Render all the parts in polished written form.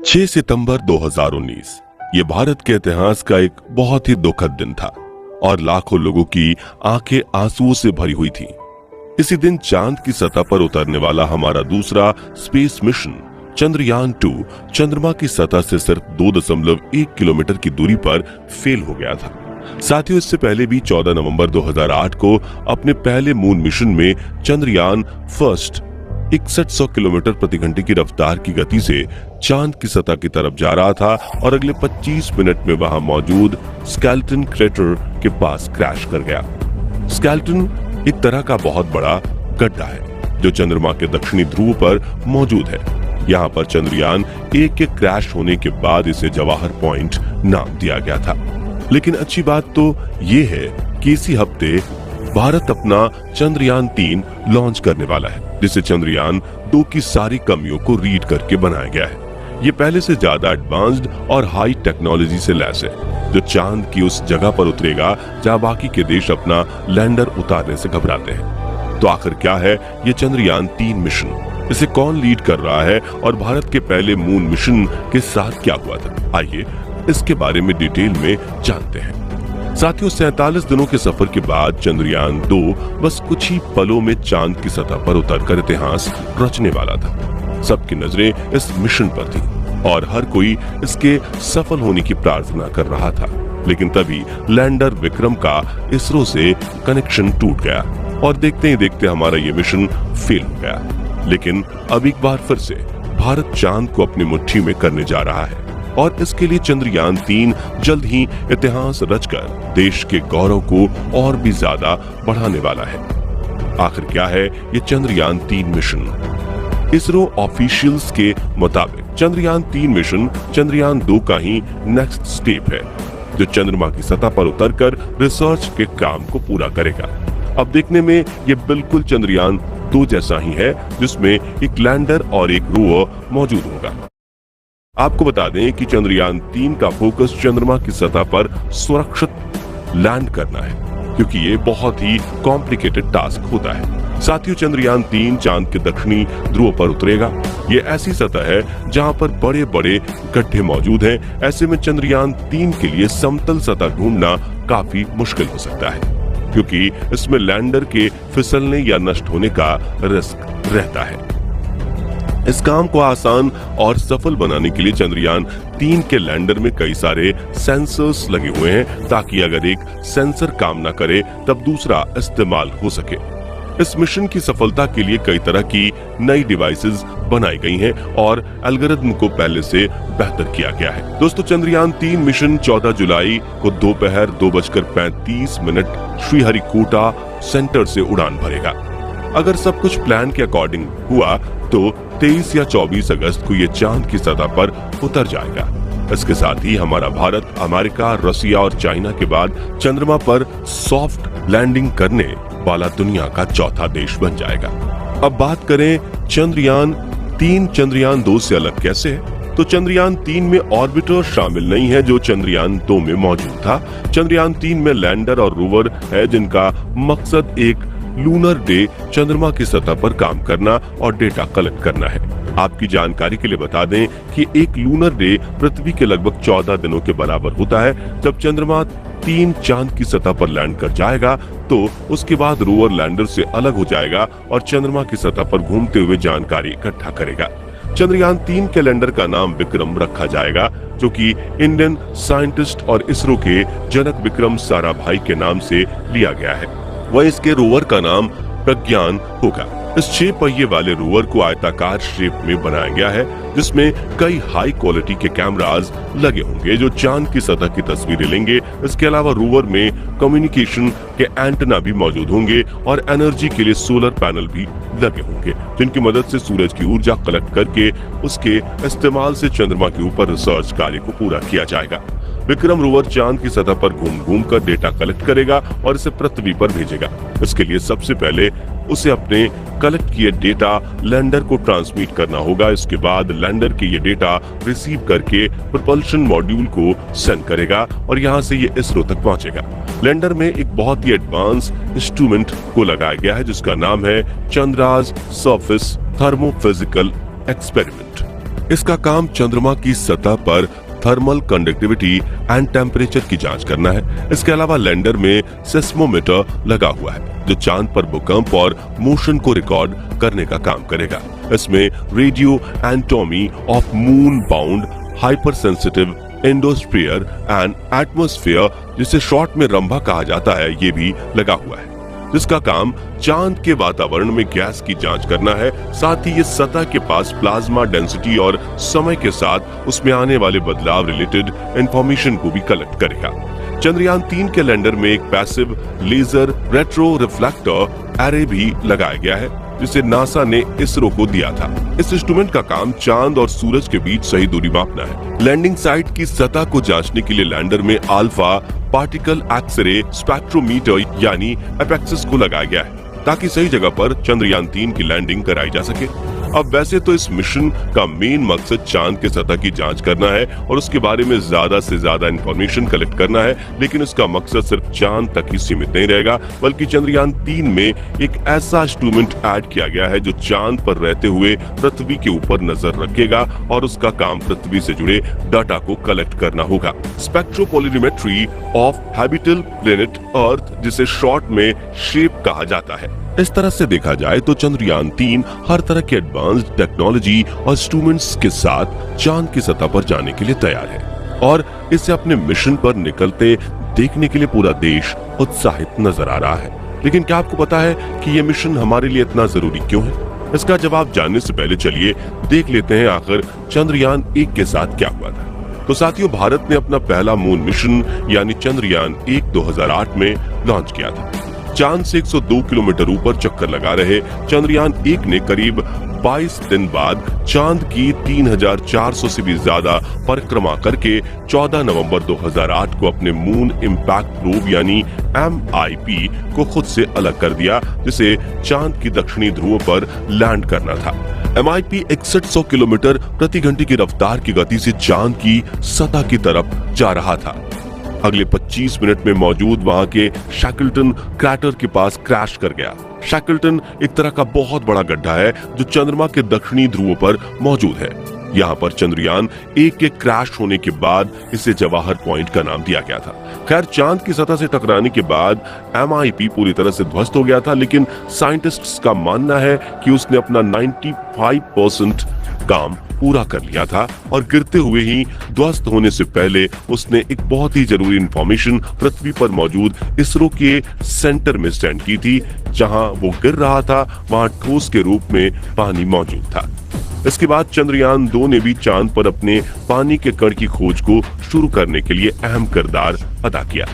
6 सितंबर 2019 ये भारत के इतिहास का एक बहुत ही दुखद दिन था और लाखों लोगों की आंखें आंसुओं से भरी हुई थी। इसी दिन चांद की सतह पर उतरने वाला हमारा दूसरा स्पेस मिशन चंद्रयान-2 चंद्रमा की सतह से सिर्फ 2.1 किलोमीटर की दूरी पर फेल हो गया था। साथियों, इससे पहले भी 14 नवंबर 2008 को अपने पहले मून मिशन में चंद्रयान फर्स्ट 6100 किलोमीटर प्रति घंटे की रफ्तार की गति से चांद की सतह की तरफ जा रहा था और अगले 25 मिनट में वहां मौजूद स्केलेटन क्रेटर के पास क्रैश कर गया। स्केलेटन एक तरह का बहुत बड़ा गड्ढा है जो चंद्रमा के दक्षिणी ध्रुव पर मौजूद है। यहाँ पर चंद्रयान एक के क्रैश होने के बाद इसे जवाहर पॉइंट नाम दिया गया था। लेकिन अच्छी बात तो ये है कि इसी हफ्ते भारत अपना चंद्रयान-3 लॉन्च करने वाला है, जिसे चंद्रयान-2 की सारी कमियों को रीड करके बनाया गया है। ये पहले से ज्यादा एडवांस्ड और हाई टेक्नोलॉजी से लैस है, जो चांद की उस जगह पर उतरेगा जहां बाकी के देश अपना लैंडर उतारने से घबराते हैं। तो आखिर क्या है ये चंद्रयान-3 मिशन, इसे कौन लीड कर रहा है और भारत के पहले मून मिशन के साथ क्या हुआ था, आइए इसके बारे में डिटेल में जानते हैं। साथियों, 47 दिनों के सफर के बाद चंद्रयान-2 बस कुछ ही पलों में चांद की सतह पर उतरकर इतिहास रचने वाला था। सबकी नजरें इस मिशन पर थी और हर कोई इसके सफल होने की प्रार्थना कर रहा था। लेकिन तभी लैंडर विक्रम का इसरो से कनेक्शन टूट गया और देखते ही देखते हमारा ये मिशन फेल हो गया। लेकिन अब एक बार फिर से भारत चांद को अपनी मुट्ठी में करने जा रहा है और इसके लिए चंद्रयान-3 जल्द ही इतिहास रचकर देश के गौरव को और भी ज्यादा बढ़ाने वाला है। आखिर क्या है ये चंद्रयान-3 मिशन? इसरो ऑफिशियल्स के मुताबिक चंद्रयान-3 मिशन चंद्रयान-2 का ही नेक्स्ट स्टेप है, जो चंद्रमा की सतह पर उतरकर रिसर्च के काम को पूरा करेगा। अब देखने में ये बिल्कुल चंद्रयान-2 जैसा ही है, जिसमें एक लैंडर और एक रोवर मौजूद होगा। आपको बता दें कि चंद्रयान-3 का फोकस चंद्रमा की सतह पर सुरक्षित लैंड करना है, क्योंकि ये बहुत ही कॉम्प्लिकेटेड टास्क होता है। साथियों, चंद्रयान-3 चांद के दक्षिणी ध्रुव पर उतरेगा। ये ऐसी सतह है जहां पर बड़े बड़े गड्ढे मौजूद हैं। ऐसे में चंद्रयान-3 के लिए समतल सतह ढूंढना काफी मुश्किल हो सकता है, क्योंकि इसमें लैंडर के फिसलने या नष्ट होने का रिस्क रहता है। इस काम को आसान और सफल बनाने के लिए चंद्रयान-3 के लैंडर में कई सारे सेंसर्स लगे हुए हैं, ताकि अगर एक सेंसर काम ना करे तब दूसरा इस्तेमाल हो सके। इस मिशन की सफलता के लिए कई तरह की नई डिवाइसेस बनाई गई हैं और एल्गोरिथम को पहले से बेहतर किया गया है। दोस्तों, चंद्रयान-3 मिशन 14 जुलाई को दोपहर 2:35 श्रीहरिकोटा सेंटर से उड़ान भरेगा। अगर सब कुछ प्लान के अकॉर्डिंग हुआ तो 23 या 24 अगस्त को ये चांद की सतह पर उतर जाएगा। इसके साथ ही हमारा भारत अमेरिका, रसिया और चाइना के बाद चंद्रमा पर सॉफ्ट लैंडिंग करने वाला दुनिया का चौथा देश बन जाएगा। अब बात करें चंद्रयान-3 चंद्रयान-2 से अलग कैसे है, तो चंद्रयान-3 में ऑर्बिटर शामिल नहीं है जो चंद्रयान-2 में मौजूद था। चंद्रयान-3 में लैंडर और रोवर है, जिनका मकसद एक लूनर डे चंद्रमा की सतह पर काम करना और डेटा कलेक्ट करना है। आपकी जानकारी के लिए बता दें कि एक लूनर डे पृथ्वी के लगभग 14 दिनों के बराबर होता है। जब चंद्रमा-3 चांद की सतह पर लैंड कर जाएगा तो उसके बाद रोवर लैंडर से अलग हो जाएगा और चंद्रमा की सतह पर घूमते हुए जानकारी इकट्ठा करेगा। चंद्रयान-3 के लैंडर का नाम विक्रम रखा जाएगा, जो कि इंडियन साइंटिस्ट और इसरो के जनक विक्रम साराभाई के नाम से लिया गया है। वह इसके रोवर का नाम प्रज्ञान होगा। इस 6 पहिए वाले रोवर को आयताकार शेप में बनाया गया है, जिसमें कई हाई क्वालिटी के कैमरास लगे होंगे जो चांद की सतह की तस्वीरें लेंगे। इसके अलावा रोवर में कम्युनिकेशन के एंटेना भी मौजूद होंगे और एनर्जी के लिए सोलर पैनल भी लगे होंगे, जिनकी मदद से सूरज की ऊर्जा कलेक्ट करके उसके इस्तेमाल से चंद्रमा के ऊपर रिसर्च कार्य को पूरा किया जाएगा। विक्रम रोवर चांद की सतह पर घूम घूम कर डेटा कलेक्ट करेगा और इसे पृथ्वी पर भेजेगा। इसके लिए सबसे पहले उसे अपने कलेक्ट किए डेटा लैंडर को ट्रांसमिट करना होगा। इसके बाद लैंडर के ये डेटा रिसीव करके प्रोपल्शन मॉड्यूल को सेंड करेगा और यहाँ से ये इसरो तक पहुँचेगा। लैंडर में एक बहुत ही एडवांस इंस्ट्रूमेंट को लगाया गया है, जिसका नाम है चंद्रास सरफेस थर्मोफिजिकल एक्सपेरिमेंट। इसका काम चंद्रमा की सतह पर थर्मल कंडक्टिविटी एंड टेम्परेचर की जांच करना है। इसके अलावा लैंडर में सेस्मोमीटर लगा हुआ है जो चांद पर भूकंप और मोशन को रिकॉर्ड करने का काम करेगा। इसमें radio anatomy of moon bound hypersensitive ionosphere and atmosphere, जिसे शॉर्ट में रंभा कहा जाता है, ये भी लगा हुआ है, जिसका काम चांद के वातावरण में गैस की जांच करना है। साथ ही ये सतह के पास प्लाज्मा डेंसिटी और समय के साथ उसमें आने वाले बदलाव रिलेटेड इंफॉर्मेशन को भी कलेक्ट करेगा। चंद्रयान 3 के लैंडर में एक passive laser retro reflector array भी लगाया गया है जिसे नासा ने इसरो को दिया था। इस इंस्ट्रूमेंट का काम चांद और सूरज के बीच सही दूरी मापना है। लैंडिंग साइट की सतह को जांचने के लिए लैंडर में अल्फा पार्टिकल एक्स-रे स्पेक्ट्रोमीटर यानी एपेक्सिस को लगाया गया है ताकि सही जगह पर चंद्रयान 3 की लैंडिंग कराई जा सके। अब वैसे तो इस मिशन का मेन मकसद चांद के सतह की जांच करना है और उसके बारे में ज्यादा से ज्यादा इंफॉर्मेशन कलेक्ट करना है, लेकिन इसका मकसद सिर्फ चांद तक ही सीमित नहीं रहेगा, बल्कि चंद्रयान 3 में एक ऐसा इंस्ट्रूमेंट ऐड किया गया है जो चांद पर रहते हुए पृथ्वी के ऊपर नजर रखेगा और उसका काम पृथ्वी से जुड़े डाटा को कलेक्ट करना होगा। स्पेक्ट्रोपोलरिमेट्री ऑफ हैबिटेबल प्लेनेट अर्थ, जिसे शॉर्ट में शेप कहा जाता है। इस तरह से देखा जाए तो चंद्रयान 3 हर तरह की एडवांस्ड टेक्नोलॉजी और इंस्ट्रूमेंट्स के साथ चांद की सतह पर जाने के लिए तैयार है और इसे अपने मिशन पर निकलते देखने के लिए पूरा देश उत्साहित नजर आ रहा है। लेकिन क्या आपको पता है कि ये मिशन हमारे लिए इतना जरूरी क्यों है? इसका जवाब जानने से पहले चलिए देख लेते हैं आखिर चंद्रयान 1 के साथ क्या हुआ था। तो साथियों, भारत ने अपना पहला मून मिशन यानी चंद्रयान 1 2008 में लॉन्च किया था। चांद से 102 किलोमीटर ऊपर चक्कर लगा रहे चंद्रयान 1 ने करीब 22 दिन बाद चांद की 3400 से भी ज्यादा परिक्रमा करके 14 नवंबर 2008 को अपने मून इम्पैक्ट प्रोब यानी MIP को खुद से अलग कर दिया, जिसे चांद की दक्षिणी ध्रुव पर लैंड करना था। MIP 6100 किलोमीटर प्रति घंटे की रफ्तार की गति से चांद की सतह की तरफ जा रहा था। अगले 25 मिनट में मौजूद वहां के शैकल्टन क्रैटर के पास क्रैश कर गया। शैकल्टन एक तरह का बहुत बड़ा गड्ढा है जो चंद्रमा के दक्षिणी ध्रुव पर मौजूद है। यहाँ पर चंद्रयान 1 के क्रैश होने के बाद इसे जवाहर पॉइंट का नाम दिया गया था। खैर, चांद की सतह से टकराने के बाद MIP पूरी तरह से ध्वस्त हो गया था, लेकिन साइंटिस्ट्स का मानना है कि उसने अपना 95% काम पूरा कर लिया था और गिरते हुए ही ध्वस्त होने से पहले उसने एक बहुत ही जरूरी इंफॉर्मेशन पृथ्वी पर मौजूद इसरो के सेंटर में सेंड की थी। जहां वो गिर रहा था वहां ठोस के रूप में पानी मौजूद था। इसके बाद चंद्रयान 2 ने भी चांद पर अपने पानी के कण की खोज को शुरू करने के लिए अहम किरदार अदा किया।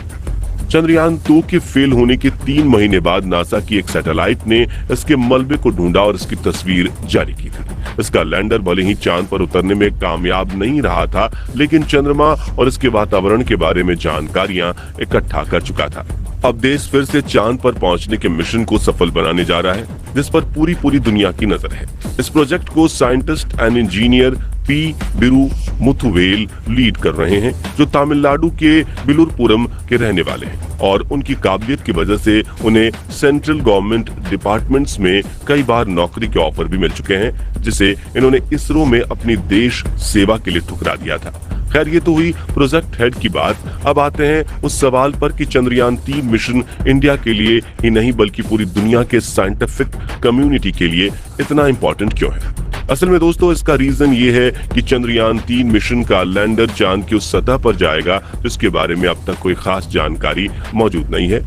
चंद्रयान 2 के फेल होने के 3 महीने बाद नासा की एक सैटेलाइट ने इसके मलबे को ढूंढा और इसकी तस्वीर जारी की थी। इसका लैंडर भले ही चांद पर उतरने में कामयाब नहीं रहा था, लेकिन चंद्रमा और इसके वातावरण के बारे में जानकारियां इकट्ठा कर चुका था। अब देश फिर से चांद पर पहुंचने के मिशन को सफल बनाने जा रहा है, जिस पर पूरी दुनिया की नजर है। इस प्रोजेक्ट को scientist and engineer P. Biru Muthuvel lead कर रहे हैं, जो तमिलनाडु के बिलुरपुरम के रहने वाले हैं और उनकी काबिलियत की वजह से उन्हें सेंट्रल गवर्नमेंट डिपार्टमेंट्स में कई बार नौकरी के ऑफर भी मिल चुके हैं, जिसे इन्होंने इसरो में अपनी देश सेवा के लिए ठुकरा दिया था। खैर, ये तो हुई प्रोजेक्ट हेड की बात। अब आते हैं उस सवाल पर कि चंद्रयान 3 मिशन इंडिया के लिए ही नहीं बल्कि पूरी दुनिया के साइंटिफिक कम्युनिटी के लिए इतना इम्पोर्टेंट क्यों है। असल में दोस्तों, इसका रीजन ये है कि चंद्रयान 3 मिशन का लैंडर चांद की उस सतह पर जाएगा जिसके बारे में अब तक कोई खास जानकारी मौजूद नहीं है।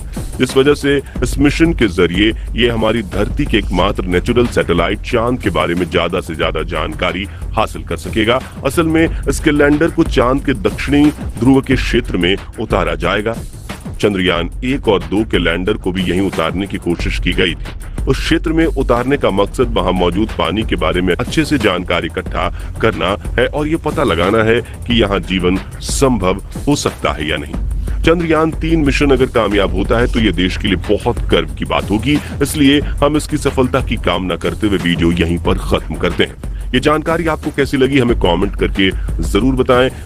इस वजह से इस मिशन के जरिए ये हमारी धरती के एकमात्र नेचुरल सैटेलाइट चांद के बारे में ज्यादा से ज्यादा जानकारी हासिल कर सकेगा। असल में इसके लैंडर को चांद के दक्षिणी ध्रुव के क्षेत्र में उतारा जाएगा। चंद्रयान 1 और 2 के लैंडर को भी यहीं उतारने की कोशिश की गई थी। उस क्षेत्र में उतारने का मकसद वहां मौजूद पानी के बारे में अच्छे से जानकारी इकट्ठा करना है और ये पता लगाना है कि यहाँ जीवन संभव हो सकता है या नहीं। चंद्रयान 3 मिशन अगर कामयाब होता है तो ये देश के लिए बहुत गर्व की बात होगी, इसलिए हम इसकी सफलता की कामना करते हुए वीडियो यहीं पर खत्म करते हैं। ये जानकारी आपको कैसी लगी हमें कमेंट करके जरूर बताएं।